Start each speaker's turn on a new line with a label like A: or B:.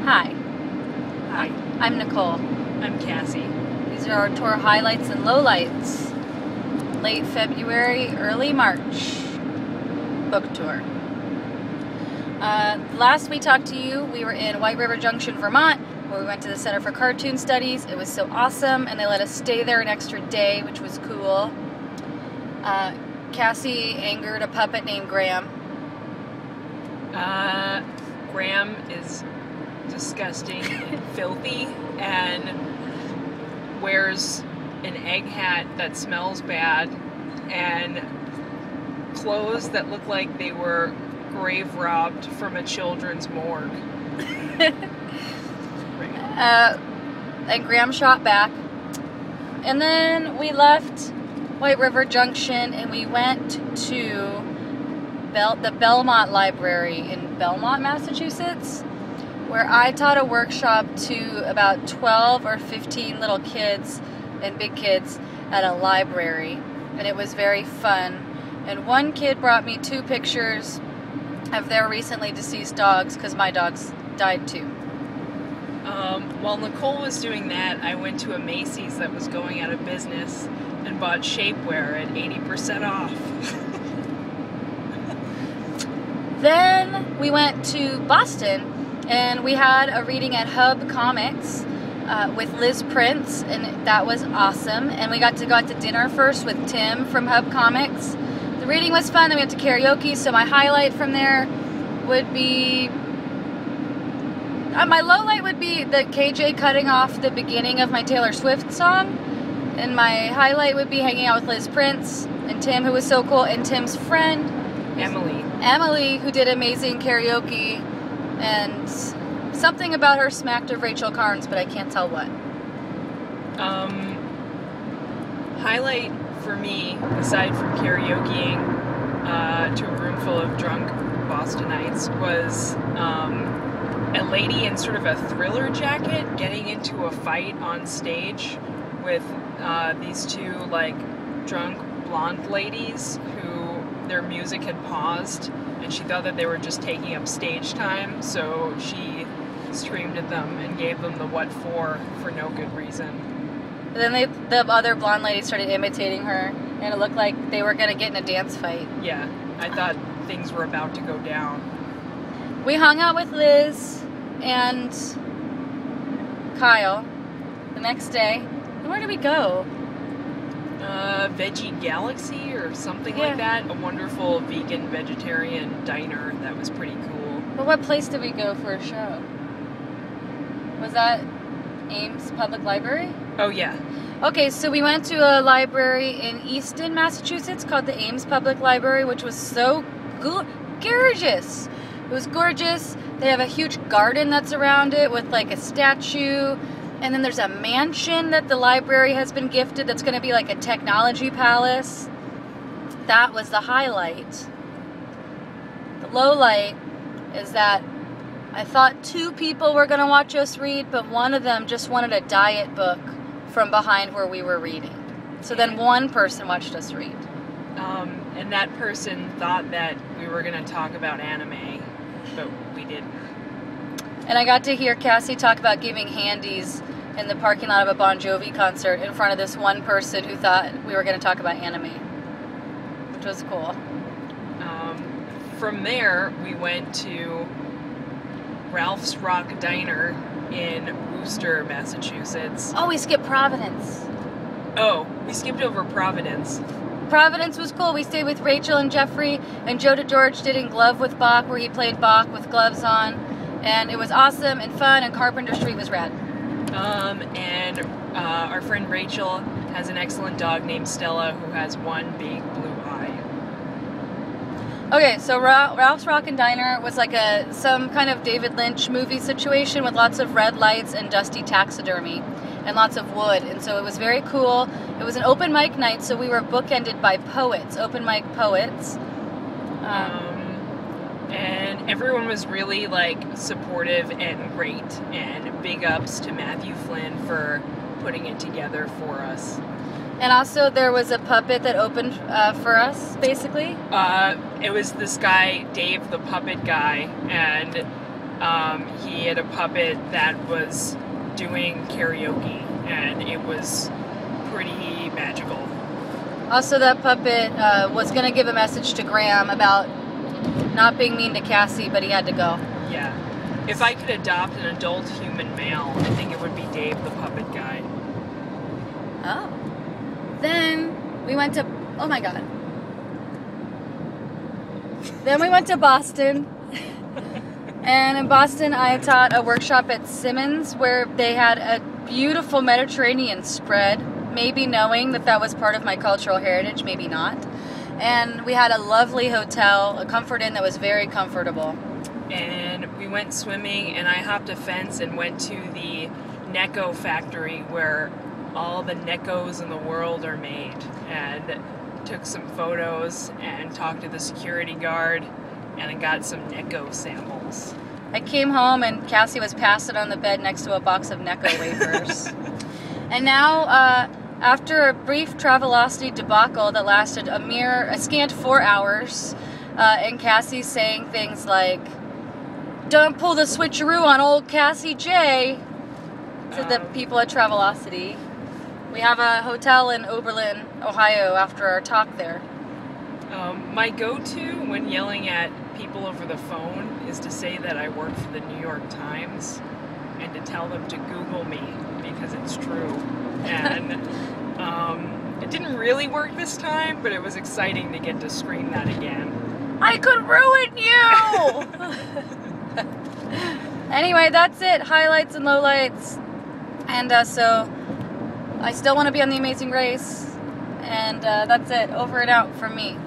A: Hi.
B: Hi.
A: I'm Nicole.
B: I'm Cassie.
A: These are our tour highlights and lowlights. Late February, early March book tour. Last we talked to you, we were in White River Junction, Vermont, where we went to the Center for Cartoon Studies. It was so awesome, and they let us stay there an extra day, which was cool. Cassie angered a puppet named Graham.
B: Graham is disgusting and filthy and wears an egg hat that smells bad and clothes that look like they were grave robbed from a children's morgue.
A: And Graham shot back. And then we left White River Junction and we went to the Belmont Library in Belmont, Massachusetts, where I taught a workshop to about 12 or 15 little kids and big kids at a library, and it was very fun. And one kid brought me 2 pictures of their recently deceased dogs, because my dogs died too.
B: While Nicole was doing that, I went to a Macy's that was going out of business and bought shapewear at 80% off.
A: Then we went to Boston and we had a reading at Hub Comics with Liz Prince, and that was awesome. And we got to go out to dinner first with Tim from Hub Comics. The reading was fun. Then we went to karaoke, so my highlight from there would be... my low light would be the KJ cutting off the beginning of my Taylor Swift song. And my highlight would be hanging out with Liz Prince and Tim, who was so cool, and Tim's friend, Emily, who did amazing karaoke, and something about her smacked of Rachel Carnes, but I can't tell what.
B: Highlight for me, aside from karaokeing to a room full of drunk Bostonites, was a lady in sort of a Thriller jacket getting into a fight on stage with these 2 like drunk blonde ladies who their music had paused, and she thought that they were just taking up stage time, so she screamed at them and gave them the what for no good reason.
A: And then the other blonde lady started imitating her, and it looked like they were going to get in a dance fight.
B: Yeah, I thought things were about to go down.
A: We hung out with Liz and Kyle the next day. And where did we go?
B: Veggie Galaxy or something like that. A wonderful vegan vegetarian diner that was pretty cool.
A: But what place did we go for a show? Was that Ames Public Library?
B: Oh yeah.
A: Okay, so we went to a library in Easton, Massachusetts called the Ames Public Library, which was so gorgeous. It was gorgeous. They have a huge garden that's around it with like a statue. And then there's a mansion that the library has been gifted that's going to be like a technology palace. That was the highlight. The low light is that I thought 2 people were going to watch us read, but one of them just wanted a diet book from behind where we were reading. So then one person watched us read.
B: And that person thought that we were going to talk about anime, but we didn't.
A: And I got to hear Cassie talk about giving handies in the parking lot of a Bon Jovi concert in front of this one person who thought we were going to talk about anime, which was cool.
B: From there, we went to Ralph's Rock Diner in Worcester, Massachusetts.
A: Oh, we skipped Providence.
B: Oh, we skipped over Providence.
A: Providence was cool. We stayed with Rachel and Jeffrey, and Joe DeGeorge did In Glove with Bach, where he played Bach with gloves on. And it was awesome and fun, and Carpenter Street was rad.
B: And our friend Rachel has an excellent dog named Stella who has one big blue eye.
A: Okay, so Ralph's Rockin' Diner was like some kind of David Lynch movie situation with lots of red lights and dusty taxidermy and lots of wood, and so it was very cool. It was an open mic night, so we were bookended by poets, open mic poets.
B: And everyone was really like supportive and great, and big ups to Matthew Flynn for putting it together for us.
A: And also there was a puppet that opened for us, basically.
B: It was this guy, Dave the puppet guy, and he had a puppet that was doing karaoke, and it was pretty magical.
A: Also, that puppet was going to give a message to Graham about not being mean to Cassie, but he had to go.
B: Yeah. If I could adopt an adult human male, I think it would be Dave the puppet guy.
A: Oh. Then we went to... Oh my god. Then we went to Boston. And in Boston, I taught a workshop at Simmons where they had a beautiful Mediterranean spread, maybe knowing that that was part of my cultural heritage, maybe not. And we had a lovely hotel, a Comfort Inn that was very comfortable.
B: And we went swimming, and I hopped a fence and went to the Necco factory where all the Neccos in the world are made, and took some photos and talked to the security guard, and I got some Necco samples.
A: I came home and Cassie was passed on the bed next to a box of Necco wafers. And now, after a brief Travelocity debacle that lasted a scant 4 hours, and Cassie saying things like, "Don't pull the switcheroo on old Cassie J," to the people at Travelocity. We have a hotel in Oberlin, Ohio, after our talk there.
B: My go-to when yelling at people over the phone is to say that I work for the New York Times and to tell them to Google me, because it's true. And it didn't really work this time, but it was exciting to get to scream that again.
A: I could ruin you! Anyway, that's it. Highlights and lowlights. And so I still want to be on The Amazing Race. And that's it. Over and out from me.